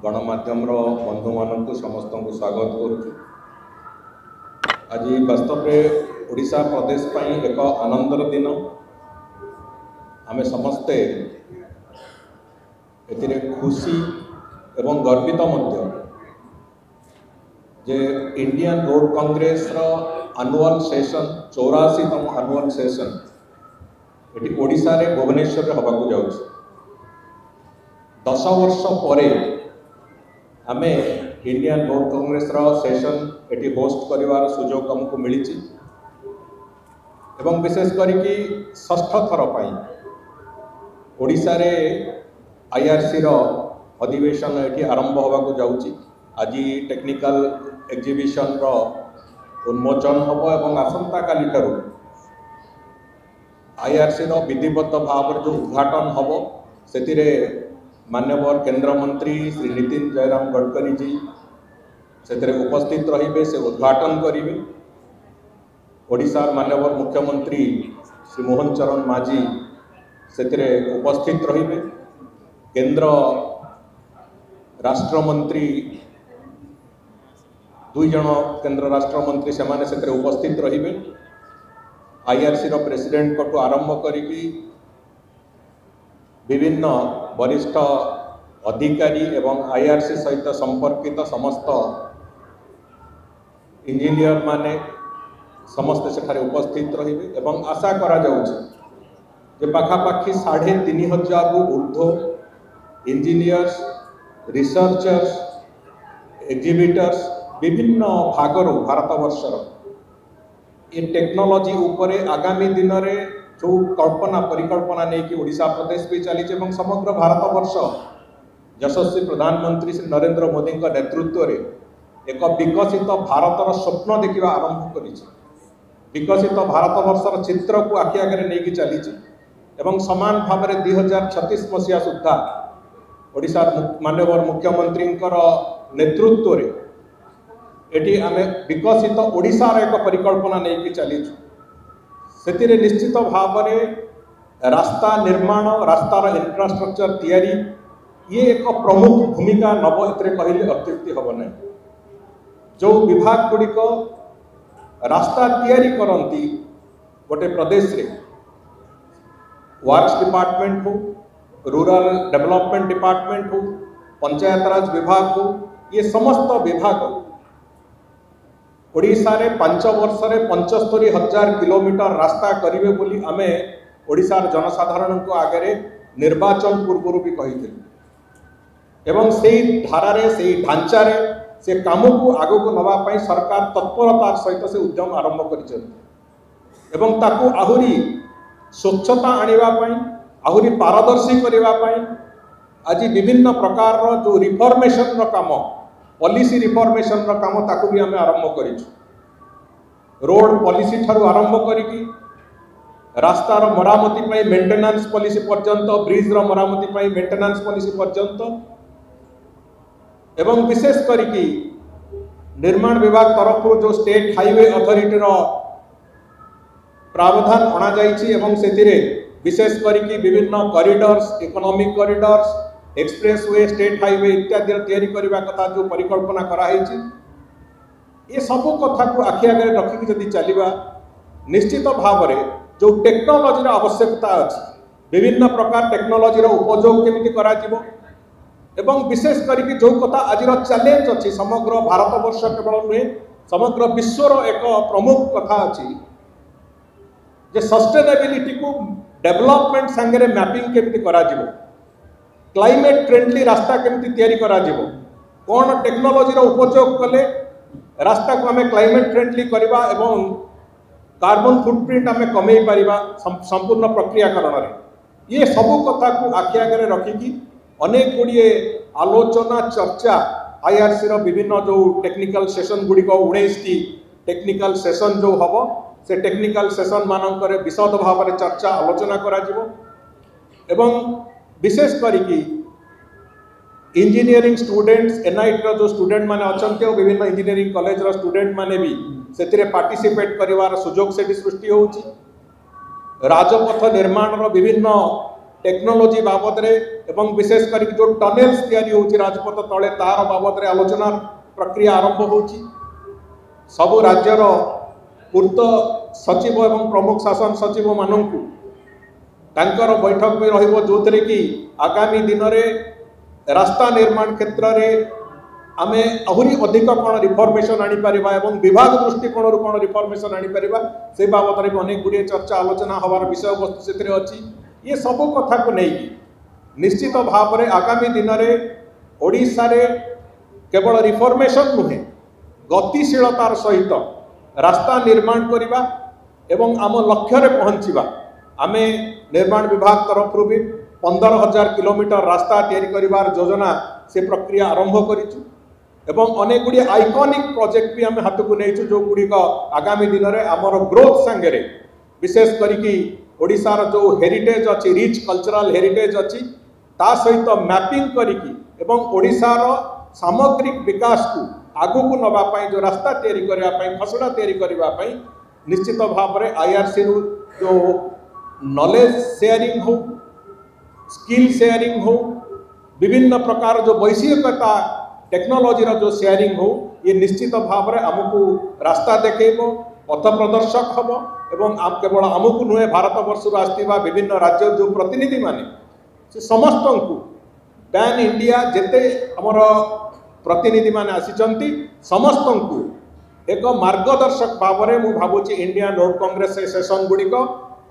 गणमाध्यम बंधु मान समस्त को स्वागत करुछु। आज वास्तव में ओडिशा प्रदेश पाई एक आनंदर दिन। आमे समस्ते एतिरे खुशी एवं गर्वित मध्य जे Indian road congress annual session 84तम एनुअल सेशन ये ओडिशा रे भुवनेश्वर हवाक जाउछ। 10 वर्ष परे आमे इंडियन रोड कांग्रेस सेशन एटी होस्ट करिवार सुजोग हमको मिली एवं विशेष करिकी षष्ठ थर पाई ओडिशा रे आईआरसी रो अधिवेशन एटी आरंभ होबाको जाउची। आज टेक्निकल एग्जीबिशन रो उन्मोचन हबो एवं आसंता काली ठारू आईआरसी रो विधिवत भाव जो उद्घाटन हबो सेतिरे माननीय केंद्र मंत्री श्री नितिन जयराम गडकरी जी से उपस्थित रहिबे, से उद्घाटन करिवे। ओडिशा माननीय मुख्यमंत्री श्री मोहन चरण माझी से उपस्थित रहिबे। केंद्र राष्ट्रमंत्री दुई जन केंद्र राष्ट्रमंत्री से उपस्थित रहिबे। आईआरसी रो प्रेसिडेंट को आरंभ करिकी विभिन्न वरिष्ठ अधिकारी एवं आईआरसी सहित संपर्कित समस्त इंजीनियर माने समस्त सेठारे उपस्थित रहिबे एवं आशा करा जाउछ जे पाखापाखी 3500 रु ऊर्ध्व इंजीनियर्स, रिसर्चर्स, एग्जिबिटर्स विभिन्न भागर भारतवर्षर ये टेक्नोलॉजी उपरे आगामी दिन में जो कल्पना परिकल्पना नहीं कि ओडिशा प्रदेश भी चली समग्र भारतवर्ष यशस्वी प्रधानमंत्री श्री नरेंद्र मोदी नेतृत्व रे एक विकसित भारतर स्वप्न देखा आरंभ कर विकसित भारतवर्षर चित्र को आखि आगे नहीं चली एवं समान भाव में 2036 मसीहा सुधा ओडिशा माननीय मुख्यमंत्री नेतृत्व रे एटी आमे विकसित ओडिशार एक परिकल्पना नहीं चली से निश्चित भाव में रास्ता निर्माण रास्तार इंफ्रास्ट्रक्चर तैयारी ये एक प्रमुख भूमिका नब ए कहले अत्युक्ति हम ना। जो विभाग गुड़िक रास्ता तैयारी करती गोटे प्रदेश रे वर्क्स डिपार्टमेंट हो, रूरल डेवलपमेंट डिपार्टमेंट हो, पंचायत राज विभाग हो, ये समस्त विभाग ओडिशा रे 5 वर्ष रे 75,000 किलोमीटर रास्ता करिवे बोली आमे ओडिशार जनसाधारण को आगे निर्वाचन पूर्व भी कही एवं से धारा रे से ढांचा रे से काम को आगो को नवा पाई सरकार तत्परतार सहित से उद्यम आरंभ कर ताकू आहुरी स्वच्छता आनिबा पाई आहुरी पारदर्शी करिबा पाई आज विभिन्न प्रकार रो जो रिफॉर्मेशन रो काम पॉलिसी रिफॉर्मेशन रो काम ताकू भी आमे आरंभ करिछु। रोड पॉलिसी ठारू आरंभ करिकी रास्तार मरामती पाई मेंटेनेंस पॉलिसी पर्यंत, ब्रिज रो मरामती पाई मेंटेनेंस पॉलिसी पर्यंत एवं विशेष करिकी निर्माण विभाग तरफ जो स्टेट हाईवे अथॉरिटी रो प्रावधान अणा जाइछि एवं सेतिरे विशेष करिकी विभिन्न corridors, economic corridors, expressway, state highway इत्यादि तैयारी करबा कथा जो परिकल्पना करा हेछि ये सब कथा को आखि आगे रखिकी जदि चलिबा निश्चित भाव में जो टेक्नोलॉजी आवश्यकता अच्छी विभिन्न प्रकार टेक्नोलॉजी उपयोग केमिति करा जिवो एवं विशेष करिकी जो कथा आज चैलेंज अच्छी समग्र भारतवर्ष केवल नुहे समग्र विश्वर एक प्रमुख कथा अच्छी जे सस्टेनेबिलिटी को डेवलपमेंट सांगे मैपिंग केमिति करा जिवो, क्लाइमेट फ्रेंडली रास्ता केमिति तैयारी करा जिवो, कौन टेक्नोलॉजी उपयोग कले रास्ता को आम क्लाइमेट फ्रेंडली करवा एवं कार्बन फुटप्रिंट आम कमे पारिबा संपूर्ण प्रक्रियाकरण रे ये सब कथा को आखि आगे रखिकी अनेक गुड़िए आलोचना चर्चा आईआरसी रो विभिन्न जो टेक्निकल सेशन गुड़िक 19 टी टेक्निकल सेशन जो हम से टेक्निकल सेशन मानक विशद भाव में चर्चा आलोचना करा जिवो एवं विशेष करिकी इंजीनियरिंग स्टूडेंट्स एनआईटी रो जो स्टूडेंट माने अछंती और विभिन्न इंजीनियरिंग कॉलेज रो स्टूडेंट माने भी सेतिरे पार्टिसिपेट करिवार सुजोग सेठी सृष्टि होउची। राजपथ निर्माण रो विभिन्न टेक्नोलोजी बाबद रे एवं विशेष कर जो टनेल्स तैयारी होची राजपथ तले तार बाबद रे आलोचना प्रक्रिया आरंभ होची। सबु राज्यर पूर्त सचिव एवं प्रमुख शासन सचिव माननकु तांकर बैठक में रहिबो जोतरे कि आगामी दिन में रास्ता निर्माण क्षेत्र में आमे आहुरी अधिक कौन रिफॉर्मेशन आनी परिबा एवं विभाग दृष्टिकोण कौन रिफॉर्मेशन आनी परिबा से बाबद में अनेक गुड़िए चर्चा आलोचना हवार विषय वस्तु से अच्छी। ये सब कथा को नहीं निश्चित भाव में आगामी दिन में ओडिशा रे केवल रिफॉर्मेशन नुहे गतिशीलतार सहित रास्ता निर्माण करवा एवं आम लक्ष्य रे पहुँचवा आमे निर्माण विभाग तरफ भी 15,000 किलोमीटर रास्ता तैयारी करिवार योजना से प्रक्रिया आरंभ करिछु एवं अनेक गुड़ी आइकॉनिक प्रोजेक्ट भी आम हाथ को नहीं जो गुड़िक आगामी दिन में आमर ग्रोथ सांगे विशेष करिकी ओडिशार जो हेरिटेज अच्छी रिच कल्चरल हेरिटेज अच्छी ता सहित मैपिंग करिकी एवं ओडिशार सामग्रिक विकास को आगु को नवापाई जो रास्ता तैयारी करने खसड़ा तैयारी करने निश्चित भाव में आईआरसी जो नॉलेज शेयरिंग हो स्किल शेयरिंग हो विभिन्न प्रकार जो वैषयिकता टेक्नोलोजी जो शेयरिंग हो ये निश्चित भाव में आमको रास्ता देखेब पथ प्रदर्शक हम एवं केवल आमको नुहे भारत वर्ष आसवा विभिन्न राज्य जो प्रतिनिधि माने से समस्त को पैन इंडिया जेते हमर प्रतिनिधि माने आसिचंती समस्त को एक मार्गदर्शक भाव में मु भावुची इंडियन रोड कांग्रेस सेशन गुड़िक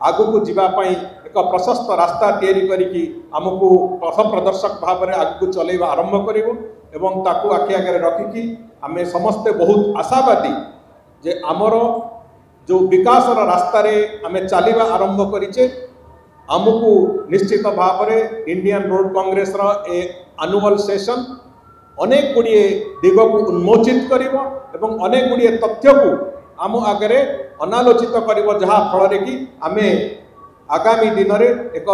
आगु को जीवाई एक प्रशस्त रास्ता तैयारी करिकी आमको पथ प्रदर्शक भाव में आगु चलैवा आरंभ करिवो एवं ताकू आखि आगे रखिकी आमे समस्ते बहुत आशावादी जे आमर जो विकास रास्ता रे आमे चलवा आरंभ करिचे आमको निश्चित भाव में इंडियन रोड कांग्रेस रा ए एनुअल सेशन अनेक गुड़िए दिग को उन्मोचित करिवो एवं अनेक गुड़िए तथ्य को आम आगे अनालोचित कर जहाँ फल कि आमे आगामी दिन में एक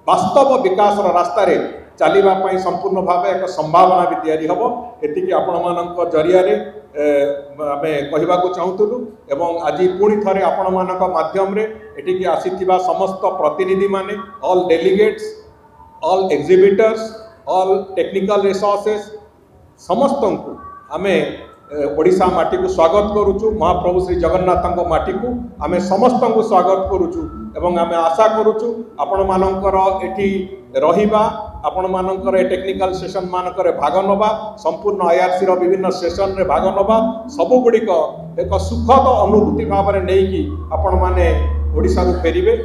वास्तव विकास रास्ता रे चलवा संपूर्ण भाव एक संभावना भी तैयारी हम एति आपण मान जरिया आम कहवा चाहूलु एवं आज पुणी थे आपण मान माध्यम एटिकी आसीथिबा समस्त प्रतिनिधि माने all delegates all exhibitors all technical resources समस्त को आमे ओडिशा माटी को स्वागत करुचु महाप्रभु श्री जगन्नाथ माटी को आमे समस्त को स्वागत करुचु एवं आमे आशा करुचु आपण मानकर एठी रहिबा आपण मानकर टेक्निकल सेशन मानकर भाग नवा संपूर्ण आईआरसी रो विभिन्न सेशन रे भाग नवा सब गुड़िक एक सुखद अनुभूति भाव में नहीं आपण माने ओडिशा को फेरिबे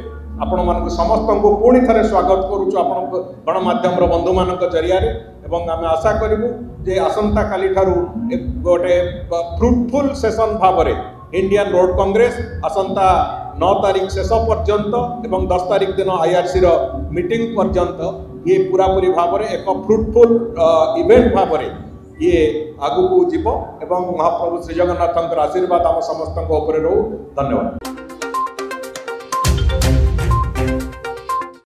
आपण मानक समस्त को पुणी थे स्वागत करुचु आपण गणमाध्यम बंधु मान जरिया एवं आम आशा करूँ जे आसंता काली ठारू एक गोटे फ्रुटफुल सेशन भाव में इंडियन रोड कांग्रेस आसंता 9 तारीख शेष पर्यंत एवं 10 तारीख दिन आईआरसी रो मीटिंग पर्यंत ये पूरापूरी भाव में एक फ्रुटफुल इवेंट भाव में ये आगू को जीव एवं महाप्रभु श्री जगन्नाथ आशीर्वाद आम समस्त रो। धन्यवाद।